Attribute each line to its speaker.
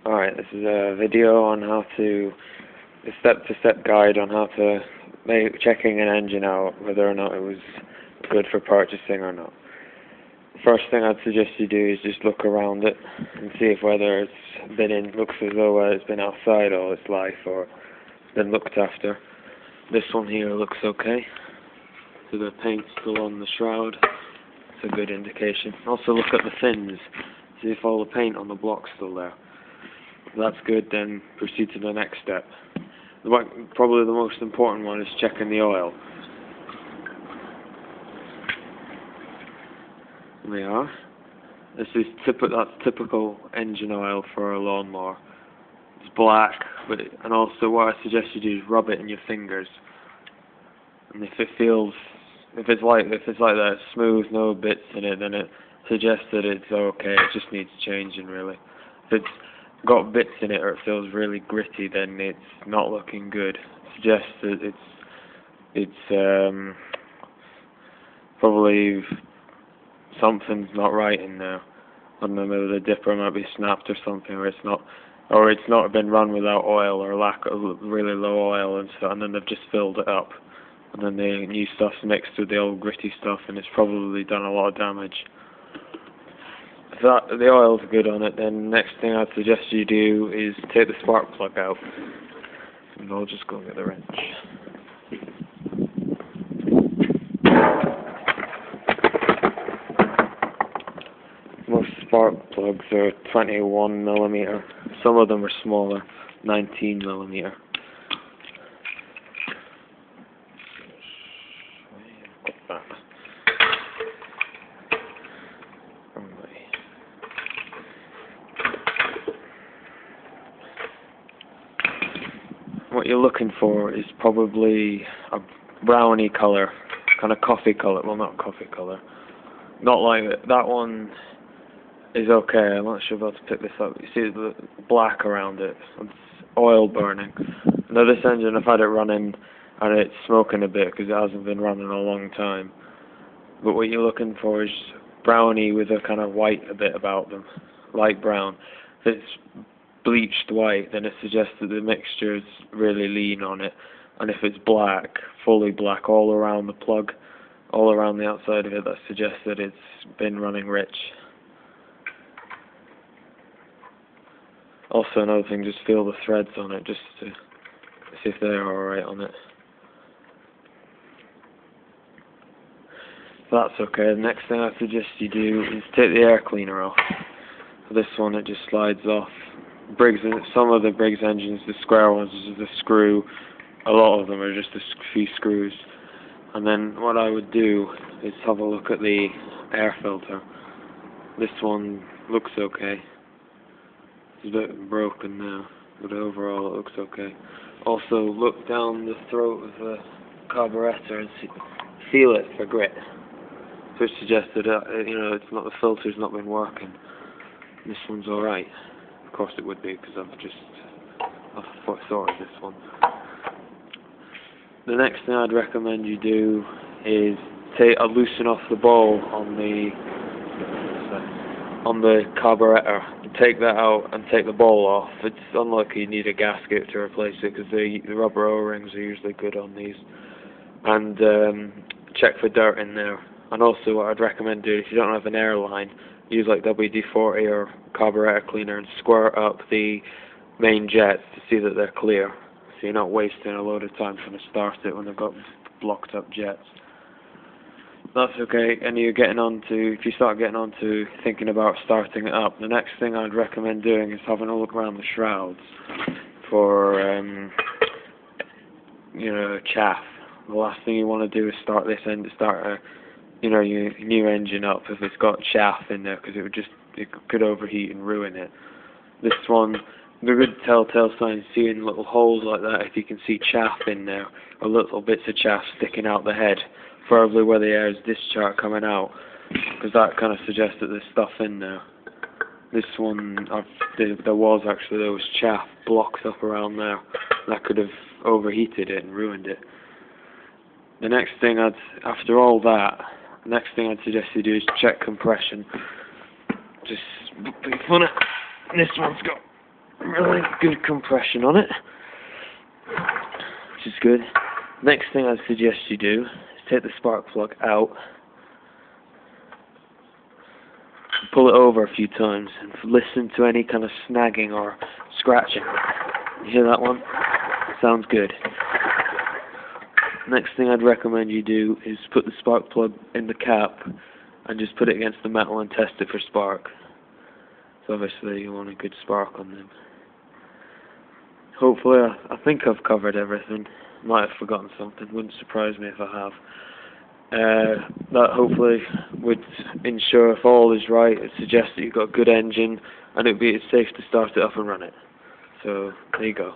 Speaker 1: Alright, this is a video on how to, a step-to-step guide on how to make checking an engine out, whether or not it was good for purchasing or not. First thing I'd suggest you do is just look around it and see if whether it's looks as though it's been outside all its life or been looked after. This one here looks okay, so the paint's still on the shroud. It's a good indication. Also look at the fins, see if all the paint on the block's still there. If that's good, then proceed to the next step. Probably the most important one is checking the oil. There we are. This is that's typical engine oil for a lawnmower. It's black, and also what I suggest you do is rub it in your fingers. And if it's like that, smooth, no bits in it, then it suggests that it's okay. It just needs changing, really. If it's got bits in it or it feels really gritty, then it's not looking good. It suggests that it's probably something's not right in there. I don't know, maybe the dipper might be snapped or something, or it's not been run without oil, or lack of really low oil and stuff, and then they've just filled it up, and then the new stuff's mixed with the old gritty stuff, and it's probably done a lot of damage. If the oil's good on it, then the next thing I'd suggest you do is take the spark plug out, and I'll just go and get the wrench. Most spark plugs are 21mm. Some of them are smaller, 19mm. What you're looking for is probably a browny colour, kind of coffee colour. Well, not coffee colour. Not like that one. Is okay. I'm not sure about to pick this up. You see the black around it. It's oil burning. Now this engine, I've had it running and it's smoking a bit because it hasn't been running a long time. But what you're looking for is browny with a kind of white a bit about them, light brown. If it's bleached white, then it suggests that the mixture is really lean on it. And if it's black, fully black all around the plug, all around the outside of it, that suggests that it's been running rich. Also, another thing, just feel the threads on it, just to see if they're alright on it. If that's okay, the next thing I suggest you do is take the air cleaner off. For this one, it just slides off. Some of the Briggs engines, the square ones, is the screw. A lot of them are just a few screws. And then what I would do is have a look at the air filter. This one looks okay. It's a bit broken now, but overall it looks okay. Also, look down the throat of the carburetor and feel it for grit. Which suggests that it's not, the filter's not been working. This one's alright. Of course it would be, because I've sorted this one. The next thing I'd recommend you do is loosen off the ball on the carburetor. Take that out and take the ball off. It's unlikely you need a gasket to replace it because the rubber O-rings are usually good on these. And check for dirt in there. And also what I'd recommend doing, if you don't have an air line, use like WD-40 or carburetor cleaner and squirt up the main jets to see that they're clear. So you're not wasting a load of time trying to start it when they've got blocked up jets. That's okay, and if you start getting on to thinking about starting it up, the next thing I'd recommend doing is having a look around the shrouds for, chaff. The last thing you want to do is start your new engine up if it's got chaff in there, because it could overheat and ruin it. This one, the good telltale sign is seeing little holes like that. If you can see chaff in there, or little bits of chaff sticking out the head, preferably where the air is discharge coming out, because that kind of suggests that there's stuff in there. This one, there was chaff blocked up around there. That could have overheated it and ruined it. The next thing after all that, the next thing I'd suggest you do is check compression. Just put your foot in. This one's got really good compression on it, which is good. Next thing I'd suggest you do is take the spark plug out, pull it over a few times, and listen to any kind of snagging or scratching. You hear that one? Sounds good. Next thing I'd recommend you do is put the spark plug in the cap and just put it against the metal and test it for spark. So obviously you want a good spark on them. Hopefully, I think I've covered everything. Might have forgotten something, wouldn't surprise me if I have. That hopefully would ensure if all is right, it suggests that you've got a good engine and it's safe to start it up and run it. So there you go.